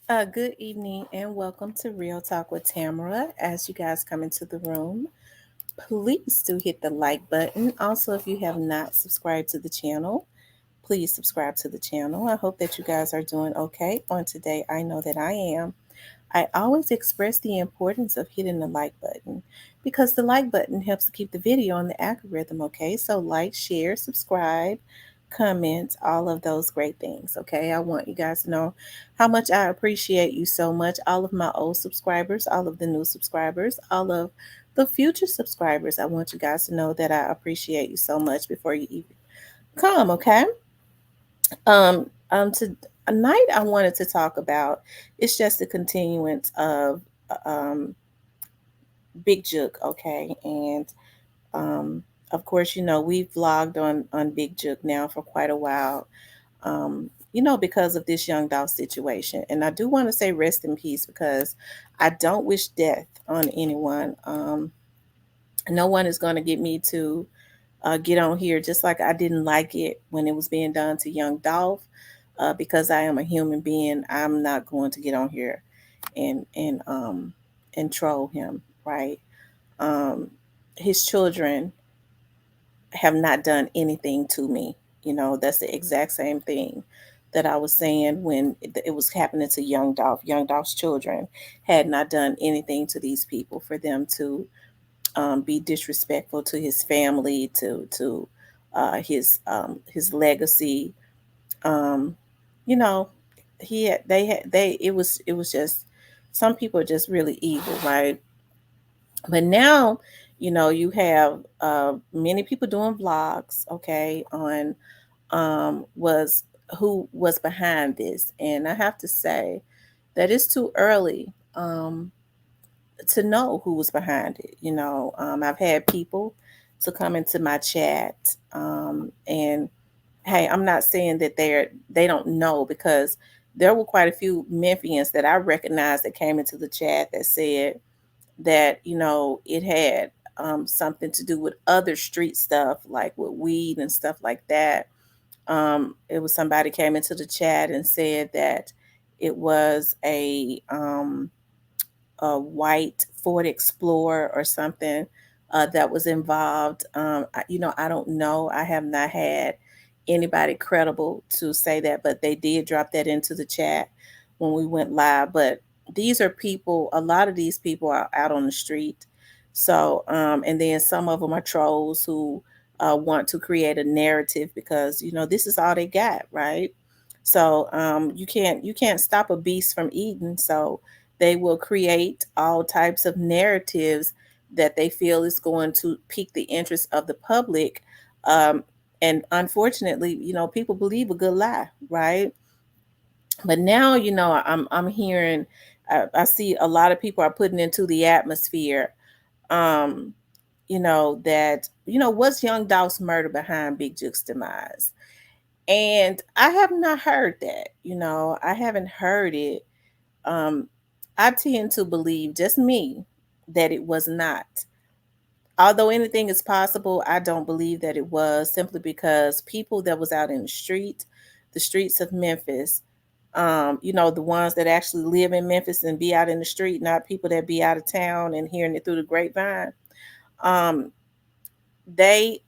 Good evening and welcome to Real Talk with Tamara. As you guys come into the room, please do hit the like button. Also, if you have not subscribed to the channel, please subscribe to the channel. I hope that you guys are doing okay on today. I know that I am. I always express the importance of hitting the like button because the like button helps to keep the video on the algorithm, okay? So, like, share, subscribe, comment, all of those great things, okay? I want you guys to know how much I appreciate you so much. All of my old subscribers, all of the new subscribers, all of the future subscribers. I want you guys to know that I appreciate you so much before you even come, okay? Tonight I wanted to talk about it's just a continuance of um Big Jook, okay, and um of course we've vlogged on Big Jook now for quite a while, because of this young Dolph situation, and I do want to say rest in peace because I don't wish death on anyone. No one is going to get me to get on here, just like I didn't like it when it was being done to young Dolph. Because I am a human being, I'm not going to get on here and troll him, right? Um, his children have not done anything to me. That's the exact same thing that I was saying when it was happening to young Dolph. Young Dolph's children had not done anything to these people for them to be disrespectful to his family, to his legacy. Um, you know, it was just some people are just really evil, right? But now, you have many people doing vlogs, okay, on was who was behind this, and I have to say that it's too early. To know who was behind it. I've had people to come into my chat, and hey, I'm not saying that they don't know, because there were quite a few Memphians that I recognized that came into the chat that said that it had something to do with other street stuff, like with weed and stuff like that. It was somebody came into the chat and said that it was a white Ford Explorer or something that was involved. I don't know. I have not had anybody credible to say that, but they did drop that into the chat when we went live. But these are people, a lot of these people are out on the street. So, and then some of them are trolls who want to create a narrative because, this is all they got, right? So you can't stop a beast from eating. So they will create all types of narratives that they feel is going to pique the interest of the public. Um, and unfortunately, people believe a good lie, right? But now, I'm hearing, I see a lot of people are putting into the atmosphere, um, that what's Young Dolph's murder behind Big Juke's demise, and I have not heard that. I haven't heard it. um, I tend to believe, just me, that it was not. Although anything is possible, I don't believe that it was, simply because people that was out in the streets of Memphis, the ones that actually live in Memphis and be out in the street, not people that be out of town and hearing it through the grapevine. Um, they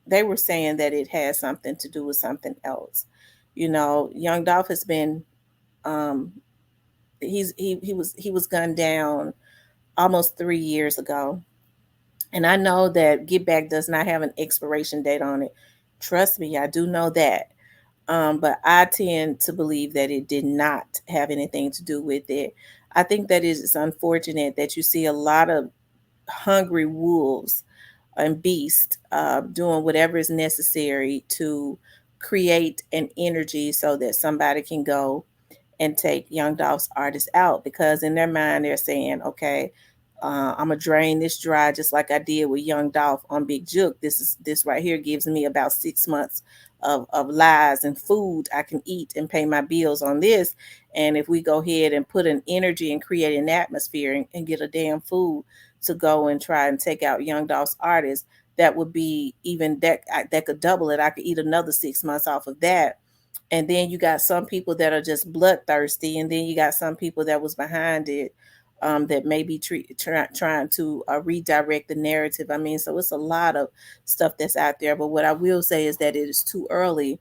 they were saying that it had something to do with something else. Young Dolph has been um, he was gunned down almost 3 years ago, and I know that Get Back does not have an expiration date on it. Trust me, I do know that. But I tend to believe that it did not have anything to do with it. I think that it is unfortunate that you see a lot of hungry wolves and beasts doing whatever is necessary to create an energy so that somebody can go and take Young Dolph's artists out, because in their mind they're saying, okay, I'm gonna drain this dry just like I did with Young Dolph on Big Jook. This right here gives me about 6 months of lies and food I can eat and pay my bills on this. And if we go ahead and put an energy and create an atmosphere and get a damn food to go and try and take out Young Dolph's artists, that would be even that could double it. I could eat another 6 months off of that. And then you got some people that are just bloodthirsty, and then you got some people that was behind it, that may be trying to redirect the narrative. I mean, so it's a lot of stuff that's out there. But what I will say is that it is too early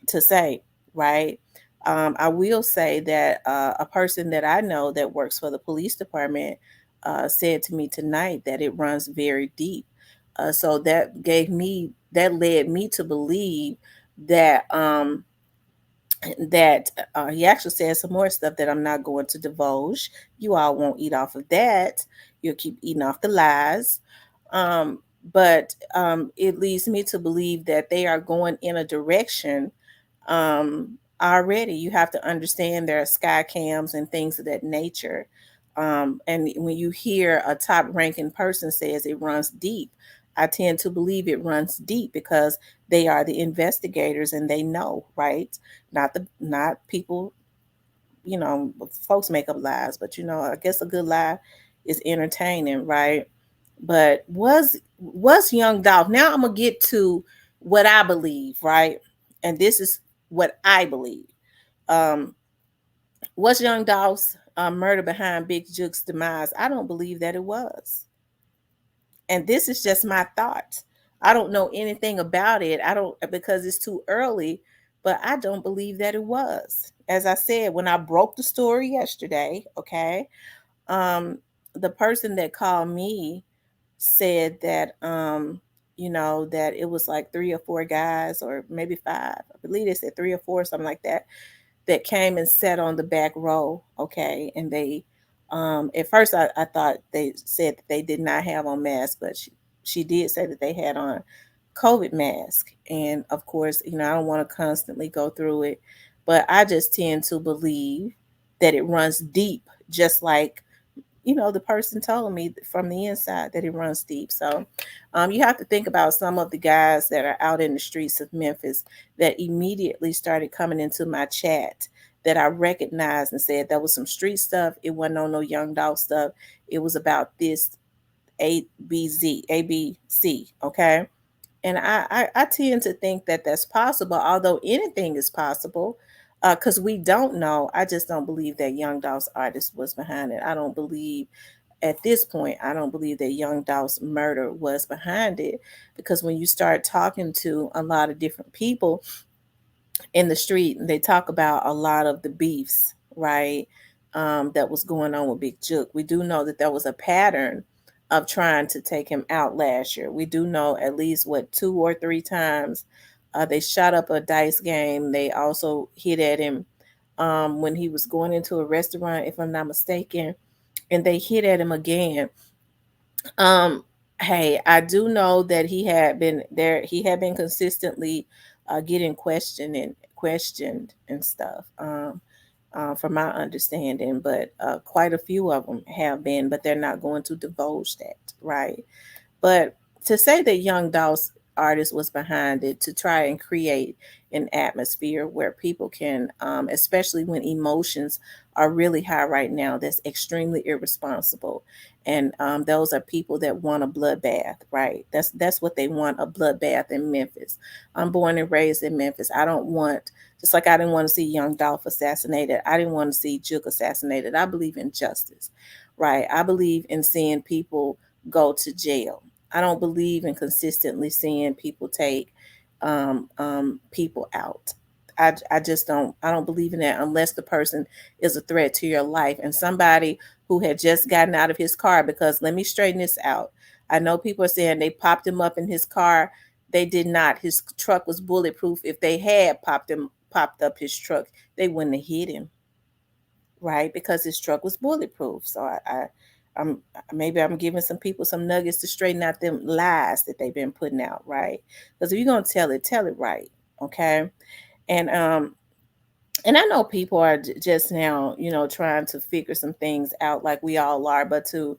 to say, right? I will say that a person that I know that works for the police department said to me tonight that it runs very deep. So that led me to believe that he actually said some more stuff that I'm not going to divulge. You all won't eat off of that. You'll keep eating off the lies. But it leads me to believe that they are going in a direction. Already, you have to understand there are sky cams and things of that nature. And when you hear a top ranking person says it runs deep, I tend to believe it runs deep because they are the investigators and they know, right? Not people, folks make up lies, but I guess a good lie is entertaining, right? But was young Dolph. Now I'm gonna get to what I believe, right? And this is what I believe. Um, was young Dolph's murder behind Big Juke's demise? I don't believe that it was. And this is just my thought. I don't know anything about it. I don't, because it's too early, but I don't believe that it was. As I said, when I broke the story yesterday, okay, um, the person that called me said that that it was like three or four guys, or maybe five. I believe they said three or four, something like that, that came and sat on the back row. Okay. And they, at first I thought they said that they did not have on masks, but she did say that they had on COVID mask. And of course, I don't want to constantly go through it, but I just tend to believe that it runs deep, just like the person told me from the inside that it runs deep. So you have to think about some of the guys that are out in the streets of Memphis that immediately started coming into my chat that I recognized and said there was some street stuff. It wasn't on no young dog stuff. It was about this ABC. Okay. And I tend to think that that's possible, although anything is possible, because we don't know. I just don't believe that Young Dolph's artist was behind it. I don't believe at this point, I don't believe that Young Dolph's murder was behind it, because when you start talking to a lot of different people in the street, they talk about a lot of the beefs, right? That was going on with Big Jook. We do know that there was a pattern of trying to take him out last year. We do know at least two or three times they shot up a dice game. They also hit at him when he was going into a restaurant, if I'm not mistaken, and they hit at him again. Um, hey, I do know that he had been there. He had been consistently getting questioned and stuff. From my understanding, but quite a few of them have been, but they're not going to divulge that, right? But to say that Young Dolph's artist was behind it to try and create an atmosphere where people can, especially when emotions are really high right now, that's extremely irresponsible. And those are people that want a bloodbath, right? That's what they want, a bloodbath in Memphis. I'm born and raised in Memphis. I don't want, just like I didn't want to see Young Dolph assassinated, I didn't want to see Juke assassinated. I believe in justice, right? I believe in seeing people go to jail. I don't believe in consistently seeing people take people out. I just don't. I don't believe in that unless the person is a threat to your life, and somebody who had just gotten out of his car. Because let me straighten this out. I know people are saying they popped him up in his car. They did not. His truck was bulletproof. If they had popped up his truck, they wouldn't have hit him, right? Because his truck was bulletproof. So I'm maybe I'm giving some people some nuggets to straighten out them lies that they've been putting out, right? Because if you're gonna tell it right, okay? And and I know people are just now, trying to figure some things out, like we all are, but to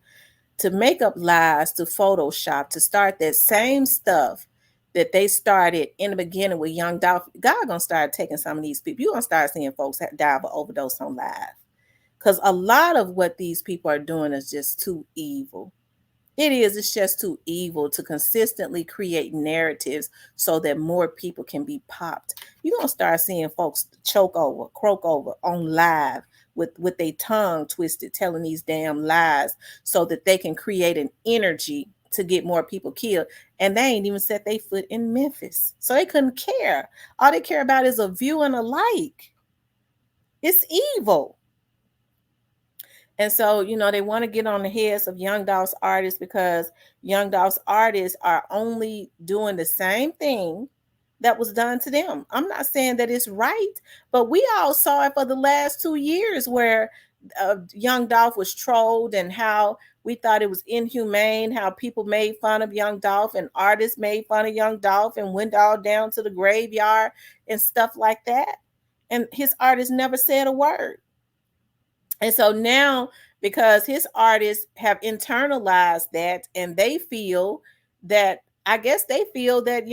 make up lies, to Photoshop, to start that same stuff that they started in the beginning with Young Dolph, God gonna start taking some of these people. You're gonna start seeing folks die of an overdose on live. Because a lot of what these people are doing is just too evil. It is. It's just too evil to consistently create narratives so that more people can be popped. You're gonna start seeing folks choke over, croak over on live with their tongue twisted, telling these damn lies so that they can create an energy to get more people killed. And they ain't even set their foot in Memphis. So they couldn't care. All they care about is a view and a like. It's evil. And so, they want to get on the heads of Young Dolph's artists because Young Dolph's artists are only doing the same thing that was done to them. I'm not saying that it's right, but we all saw it for the last 2 years where Young Dolph was trolled and how we thought it was inhumane, how people made fun of Young Dolph and artists made fun of Young Dolph and went all down to the graveyard and stuff like that. And his artists never said a word. And so now, because his artists have internalized that, and they feel that, I guess they feel that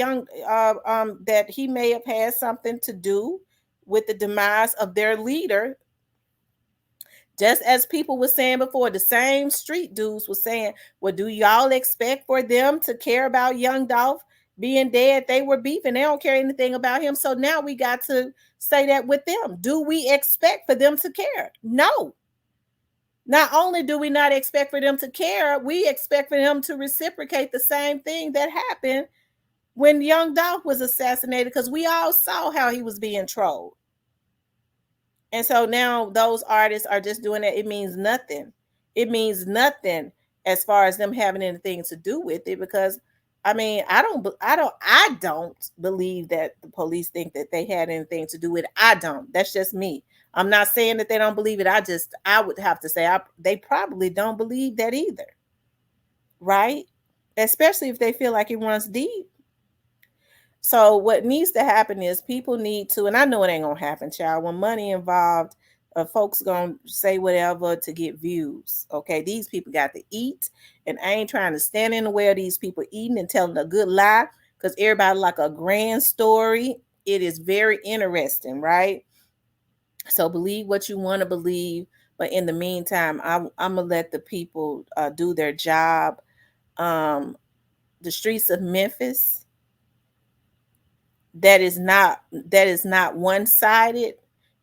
that he may have had something to do with the demise of their leader. Just as people were saying before, the same street dudes were saying, well, do y'all expect for them to care about Young Dolph being dead? They were beefing. They don't care anything about him. So now we got to say that with them. Do we expect for them to care? No. Not only do we not expect for them to care, we expect for them to reciprocate the same thing that happened when Young Dolph was assassinated, because we all saw how he was being trolled. And so now those artists are just doing that. It means nothing. It means nothing as far as them having anything to do with it, because I don't believe that the police think that they had anything to do with it. I don't. That's just me. I'm not saying that they don't believe it. I would have to say they probably don't believe that either. Right? Especially if they feel like it runs deep. So what needs to happen is people need to, and I know it ain't gonna happen, child. When money involved, folks gonna say whatever to get views. Okay, these people got to eat, and I ain't trying to stand in the way of these people eating and telling a good lie, because everybody like a grand story. It is very interesting, right? So believe what you want to believe, but in the meantime, I'm gonna let the people do their job. Um, the streets of Memphis, that is not one-sided,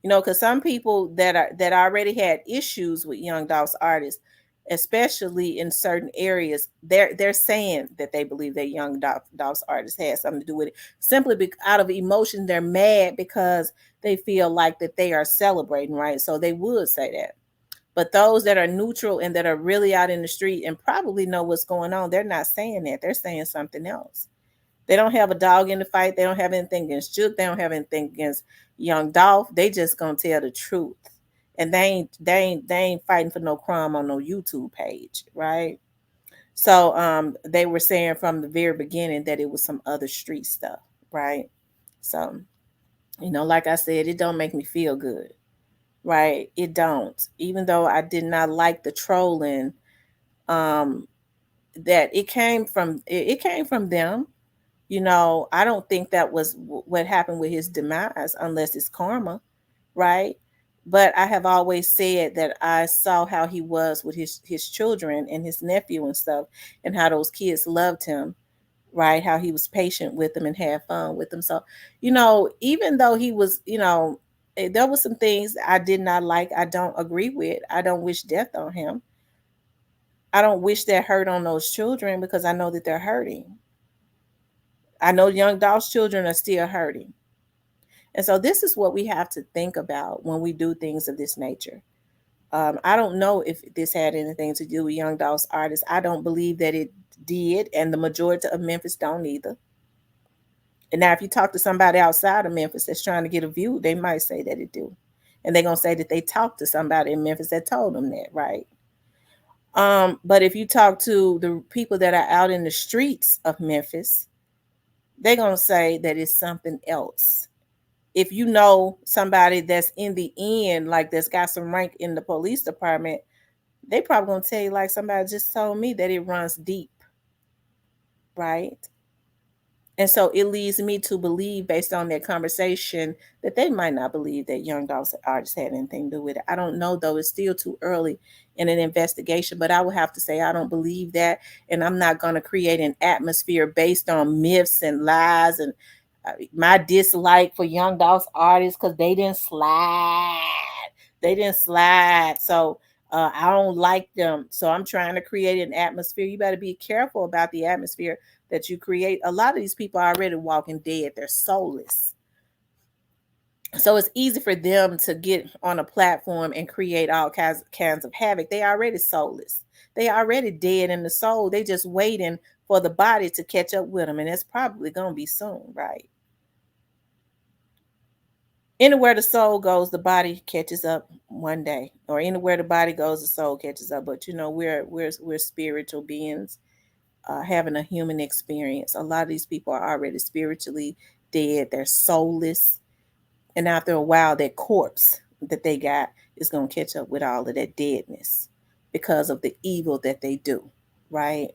because some people that already had issues with Young Dolph's artists, especially in certain areas, they're saying that they believe that Young Dolph's artists had something to do with it, simply out of emotion. They're mad because they feel like that they are celebrating, right? So they would say that. But those that are neutral and that are really out in the street and probably know what's going on, they're not saying that. They're saying something else. They don't have a dog in the fight. They don't have anything against Juke. They don't have anything against Young Dolph. They just gonna tell the truth. And they ain't fighting for no crime on no YouTube page, right? So they were saying from the very beginning that it was some other street stuff, right? So, like I said, it don't make me feel good, right? It don't. Even though I did not like the trolling, um, that it came from them. I don't think that was what happened with his demise, unless it's karma, right? But I have always said that I saw how he was with his children and his nephew and stuff, and how those kids loved him, right? How he was patient with them and had fun with them. So, even though he was, there was some things I did not like. I don't agree with. I don't wish death on him. I don't wish that hurt on those children, because I know that they're hurting. I know Young Dolph's children are still hurting. And so this is what we have to think about when we do things of this nature. I don't know if this had anything to do with Young Dolph's artists. I don't believe that it did, and the majority of Memphis don't either. And now, if you talk to somebody outside of Memphis that's trying to get a view, they might say that it do, and they're gonna say that they talked to somebody in Memphis that told them that, right? But if you talk to the people that are out in the streets of Memphis, they're gonna say that it's something else. If you know somebody that's in the end, like that's got some rank in the police department, they probably gonna tell you, like somebody just told me, that it runs deep, right? And so it leads me to believe, based on that conversation, that they might not believe that young dogs artists had anything to do with it. I don't know, though. It's still too early in an investigation, but I would have to say I don't believe that. And I'm not going to create an atmosphere based on myths and lies and my dislike for young dogs artists because they didn't slide. They didn't slide. So I don't like them. So I'm trying to create an atmosphere. You better be careful about the atmosphere that you create. A lot of these people are already walking dead. They're soulless. So it's easy for them to get on a platform and create all kinds of havoc. They already soulless. They already dead in the soul. They just waiting for the body to catch up with them. And it's probably going to be soon, right? Anywhere the soul goes, the body catches up one day. Or anywhere the body goes, the soul catches up. But we're spiritual beings having a human experience. A lot of these people are already spiritually dead. They're soulless. And after a while, that corpse that they got is going to catch up with all of that deadness because of the evil that they do, right?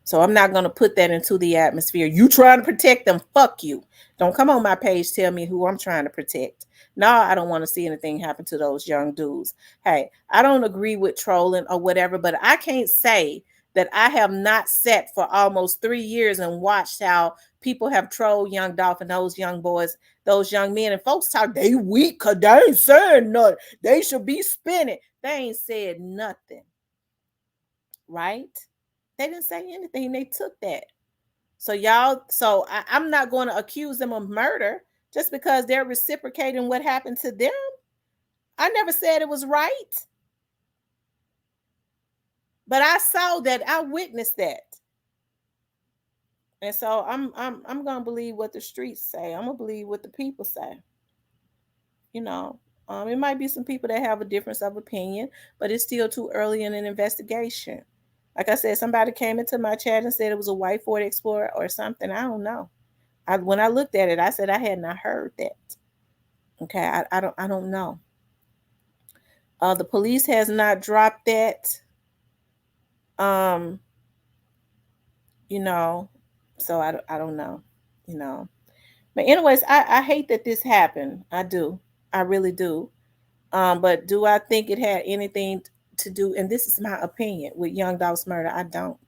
So I'm not going to put that into the atmosphere. You trying to protect them? Fuck you. Don't come on my page, tell me who I'm trying to protect. No, I don't want to see anything happen to those young dudes. Hey, I don't agree with trolling or whatever, but I can't say that I have not sat for almost 3 years and watched how people have trolled young Dolphin, those young boys, those young men, and folks talk, they weak because they ain't saying nothing. They should be spinning. They ain't said nothing, right? They didn't say anything. They took that. So I'm not going to accuse them of murder just because they're reciprocating what happened to them. I never said it was right. But I saw that, I witnessed that. And so I'm gonna believe what the streets say. I'm gonna believe what the people say. You know, it might be some people that have a difference of opinion, but it's still too early in an investigation. Like I said, somebody came into my chat and said it was a white Ford Explorer or something. I don't know. When I looked at it, I said I had not heard that. Okay, I don't know. The police has not dropped that. Um, you know, so I don't know. You know, but anyways, I hate that this happened. I do. I really do. But do I think it had anything to do? And this is my opinion with Young Dolph's murder. I don't.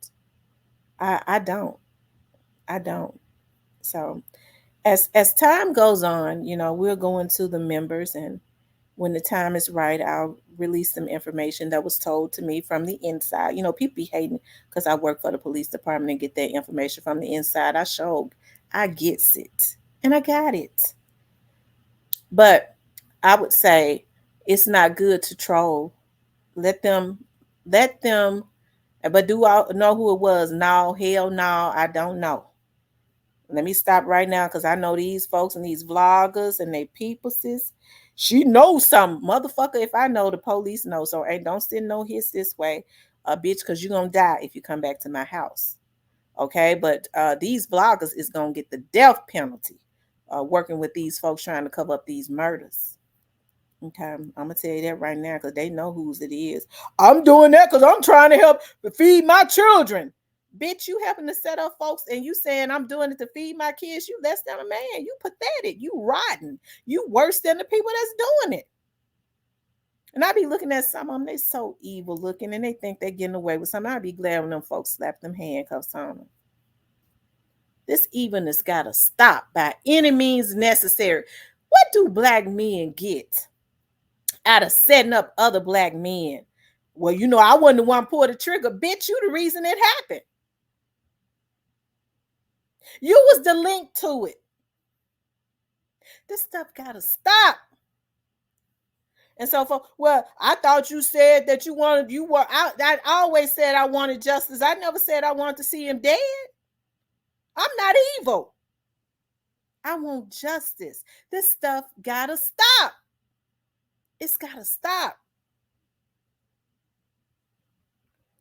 I don't. I don't. So as time goes on, we'll go into the members, and when the time is right, I'll release some information that was told to me from the inside. People be hating because I work for the police department and get that information from the inside. I gets it, and I got it. But I would say it's not good to troll. Let them. But do I know who it was? No, hell no, I don't know. Let me stop right now because I know these folks and these vloggers and they peopleses. She knows something. Motherfucker, if I know, the police know. So hey, don't send no hits this way, bitch, because you're going to die if you come back to my house. Okay? But these vloggers is going to get the death penalty working with these folks trying to cover up these murders. Okay, I'm gonna tell you that right now because they know whose it is. I'm doing that because I'm trying to help feed my children. Bitch, you helping to set up folks and you saying I'm doing it to feed my kids. You less than a man. You pathetic. You rotten. You worse than the people that's doing it. And I be looking at some of them, they so evil looking and they think they're getting away with something. I'd be glad when them folks slap them handcuffs on them. This evilness gotta stop by any means necessary. What do black men get out of setting up other black men? Well, I wasn't the one pulled the trigger. Bitch, you the reason it happened. You was the link to it. This stuff gotta stop. And so, I thought you said that I always said I wanted justice. I never said I wanted to see him dead. I'm not evil. I want justice. This stuff gotta stop. It's gotta stop.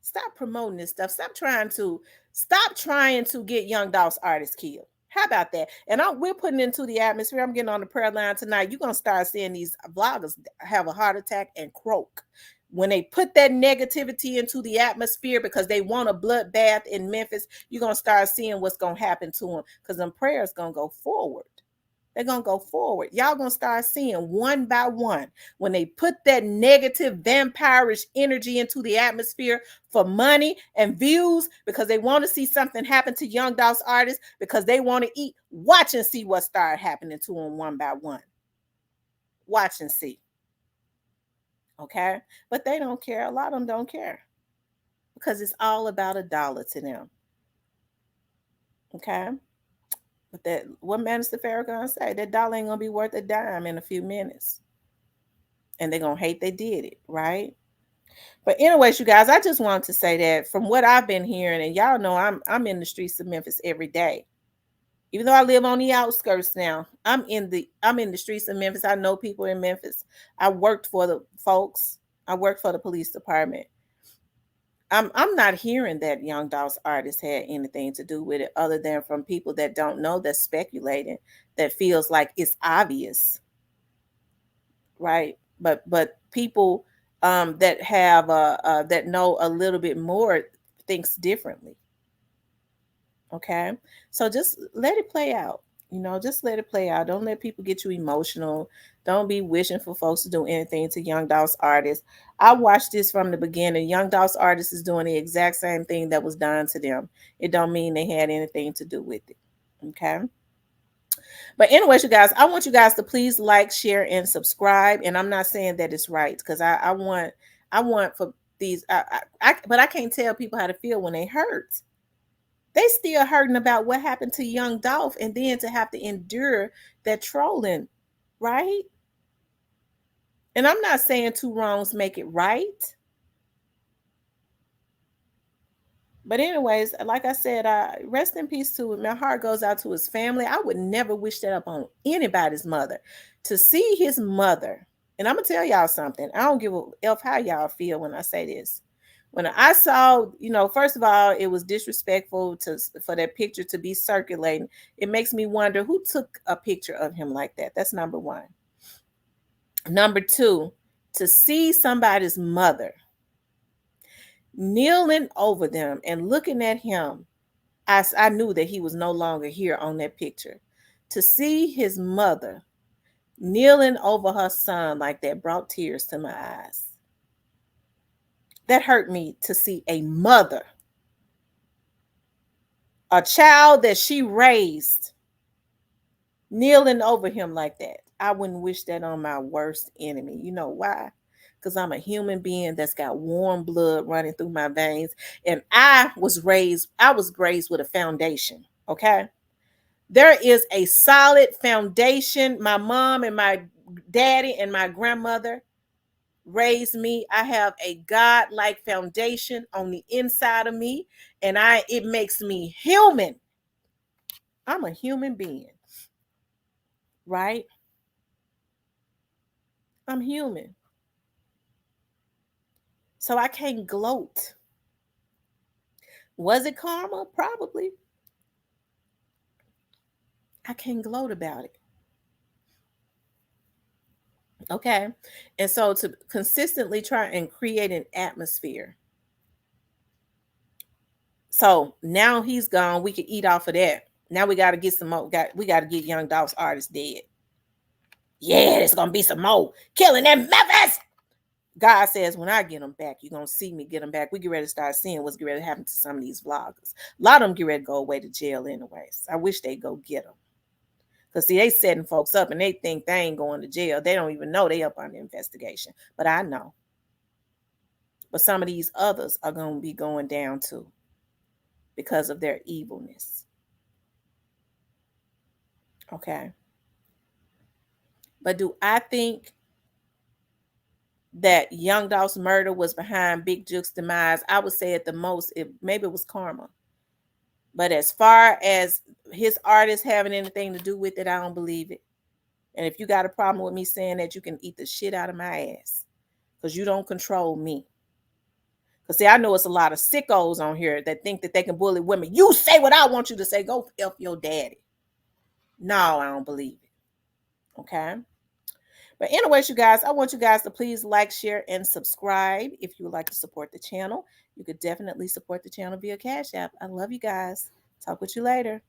Stop promoting this stuff. Stop trying to get young dogs artists killed. How about that? And we're putting into the atmosphere. I'm getting on the prayer line tonight. You're gonna start seeing these vloggers have a heart attack and croak when they put that negativity into the atmosphere because they want a bloodbath in Memphis, you're going to start seeing what's going to happen to them, because them prayers going to go forward. They're going to go forward. Y'all going to start seeing one by one when they put that negative vampirish energy into the atmosphere for money and views, because they want to see something happen to Young Dolph's artists, because they want to eat. Watch and see what start happening to them one by one. Watch and see. Okay? But they don't care. A lot of them don't care, because it's all about a dollar to them. Okay? But that, what Minister Farrah gonna say? That dollar ain't gonna be worth a dime in a few minutes. And they're gonna hate they did it, right? But anyways, you guys, I just wanted to say that from what I've been hearing, and y'all know I'm in the streets of Memphis every day. Even though I live on the outskirts now, I'm in the streets of Memphis. I know people in Memphis. I worked for the folks. I worked for the police department. I'm not hearing that Young Dolph's artists had anything to do with it, other than from people that don't know, that's speculating, that feels like it's obvious, right? But people that have that know a little bit more thinks differently. Okay, so just let it play out. Just let it play out. Don't let people get you emotional. Don't be wishing for folks to do anything to Young Dolph's artists. I watched this from the beginning. Young Dolph's artists is doing the exact same thing that was done to them. It don't mean they had anything to do with it. Okay. But anyways, you guys, I want you guys to please like, share, and subscribe. And I'm not saying that it's right, because I want for these. But I can't tell people how to feel when they hurt. They still hurting about what happened to Young Dolph, and then to have to endure that trolling, right? And I'm not saying two wrongs make it right. But anyways, like I said, rest in peace to him. My heart goes out to his family. I would never wish that upon anybody's mother. To see his mother, and I'm going to tell y'all something. I don't give a F how y'all feel when I say this. When I saw, first of all, it was disrespectful for that picture to be circulating. It makes me wonder who took a picture of him like that. That's number one. Number two, to see somebody's mother kneeling over them and looking at him, I knew that he was no longer here on that picture. To see his mother kneeling over her son like that brought tears to my eyes. That hurt me, to see a mother, a child that she raised, kneeling over him like that. I wouldn't wish that on my worst enemy. You know why? Because I'm a human being that's got warm blood running through my veins. And I was raised with a foundation. Okay. There is a solid foundation. My mom and my daddy and my grandmother raised me. I have a God-like foundation on the inside of me, and it makes me human. I'm a human being, right? I'm human. So I can't gloat. Was it karma? Probably. I can't gloat about it. Okay. And so to consistently try and create an atmosphere. So now he's gone. We can eat off of that. Now we got to get some more. We got to get Young Dolph's artist dead. Yeah, there's going to be some more killing in Memphis. God says, when I get them back, you're going to see me get them back. We get ready to start seeing what's getting ready to happen to some of these vloggers. A lot of them get ready to go away to jail anyways. I wish they'd go get them. Because, see, they setting folks up and they think they ain't going to jail. They don't even know they up on the investigation. But I know. But some of these others are going to be going down too, because of their evilness. Okay. But do I think that Young Dolph's murder was behind Big Juke's demise? I would say at the most, maybe it was karma. But as far as his artists having anything to do with it, I don't believe it. And if you got a problem with me saying that, you can eat the shit out of my ass, because you don't control me. Because, see, I know it's a lot of sickos on here that think that they can bully women. You say what I want you to say. Go F your daddy. No, I don't believe it. Okay. But anyways, you guys, I want you guys to please like, share, and subscribe. If you would like to support the channel, you could definitely support the channel via Cash App. I love you guys. Talk with you later.